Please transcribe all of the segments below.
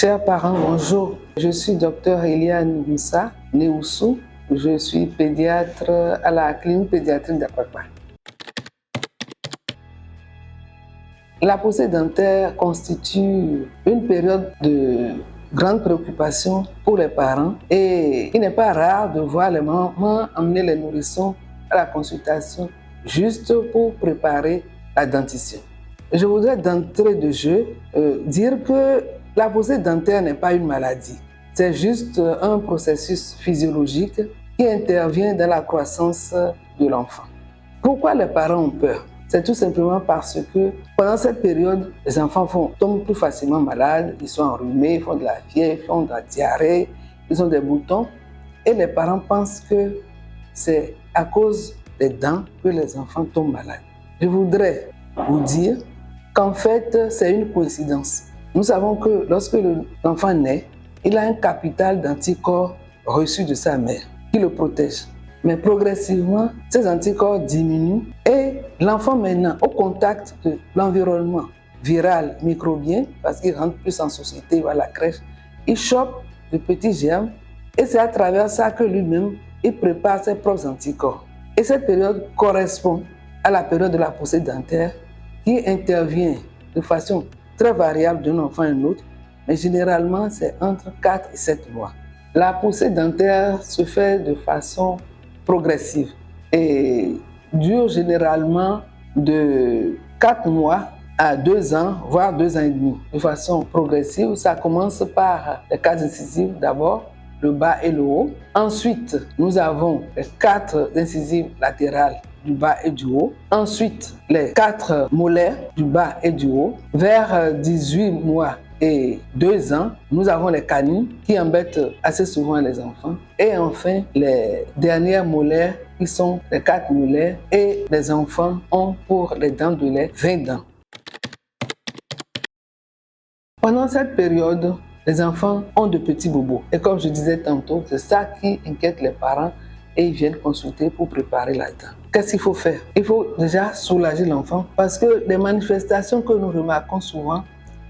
Chers parents, bonjour. Je suis Dr Eliane Moussa Néoussou. Je suis pédiatre à la clinique pédiatrique d'Apapa. La poussée dentaire constitue une période de grande préoccupation pour les parents et il n'est pas rare de voir les mamans amener les nourrissons à la consultation juste pour préparer la dentition. Je voudrais d'entrée de jeu dire que la poussée dentaire n'est pas une maladie. C'est juste un processus physiologique qui intervient dans la croissance de l'enfant. Pourquoi les parents ont peur? C'est tout simplement parce que pendant cette période, les enfants tombent plus facilement malades, ils sont enrhumés, ils font de la fièvre, ils font de la diarrhée, ils ont des boutons. Et les parents pensent que c'est à cause des dents que les enfants tombent malades. Je voudrais vous dire qu'en fait, c'est une coïncidence. Nous savons que lorsque l'enfant naît, il a un capital d'anticorps reçu de sa mère qui le protège. Mais progressivement, ces anticorps diminuent et l'enfant maintenant, au contact de l'environnement viral microbien, parce qu'il rentre plus en société, il va à la crèche, il chope de petits germes et c'est à travers ça que lui-même, il prépare ses propres anticorps. Et cette période correspond à la période de la poussée dentaire qui intervient de façon très variable d'un enfant à un autre, mais généralement c'est entre 4 et 7 mois. La poussée dentaire se fait de façon progressive et dure généralement de 4 mois à 2 ans, voire 2 ans et demi. De façon progressive, ça commence par les 4 incisives d'abord, le bas et le haut. Ensuite, nous avons les 4 incisives latérales du bas et du haut. Ensuite, les 4 molaires du bas et du haut. Vers 18 mois et 2 ans, nous avons les canines qui embêtent assez souvent les enfants. Et enfin, les dernières molaires qui sont les 4 molaires et les enfants ont pour les dents de lait 20 dents. Pendant cette période, les enfants ont de petits bobos. Et comme je disais tantôt, c'est ça qui inquiète les parents et ils viennent consulter pour préparer la dent. Qu'est-ce qu'il faut faire? Il faut déjà soulager l'enfant parce que les manifestations que nous remarquons souvent,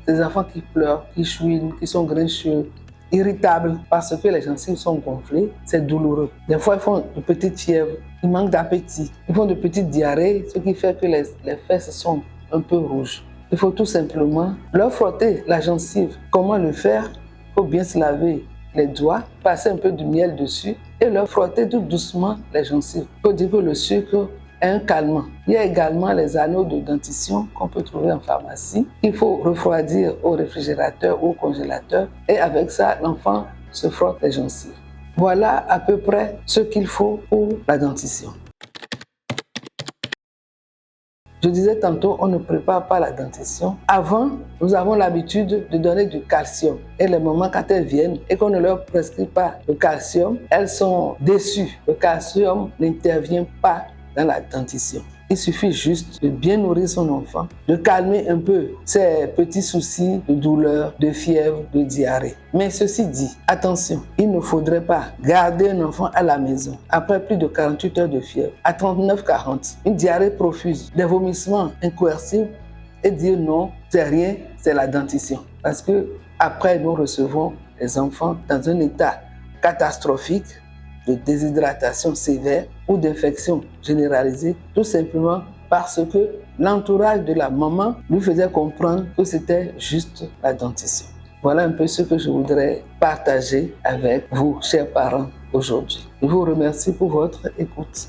des enfants qui pleurent, qui chouinent, qui sont grincheux, irritables parce que les gencives sont gonflées, c'est douloureux. Des fois, ils font de petites fièvres, ils manquent d'appétit, ils font de petites diarrhées, ce qui fait que les fesses sont un peu rouges. Il faut tout simplement leur frotter la gencive. Comment le faire? Il faut bien se laver les doigts, passer un peu de miel dessus et leur frotter tout doucement les gencives. Il faut dire que le sucre est un calmant. Il y a également les anneaux de dentition qu'on peut trouver en pharmacie. Il faut refroidir au réfrigérateur ou au congélateur et avec ça, l'enfant se frotte les gencives. Voilà à peu près ce qu'il faut pour la dentition. Je disais tantôt, on ne prépare pas la dentition. Avant, nous avons l'habitude de donner du calcium. Et les mamans, quand elles viennent et qu'on ne leur prescrit pas le calcium, elles sont déçues. Le calcium n'intervient pas dans la dentition. Il suffit juste de bien nourrir son enfant, de calmer un peu ses petits soucis de douleur, de fièvre, de diarrhée. Mais ceci dit, attention, il ne faudrait pas garder un enfant à la maison après plus de 48 heures de fièvre, à 39-40, une diarrhée profuse, des vomissements incoercibles et dire non, c'est rien, c'est la dentition. Parce que après, nous recevons les enfants dans un état catastrophique de déshydratation sévère ou d'infection généralisée, tout simplement parce que l'entourage de la maman lui faisait comprendre que c'était juste la dentition. Voilà un peu ce que je voudrais partager avec vous, chers parents, aujourd'hui. Je vous remercie pour votre écoute.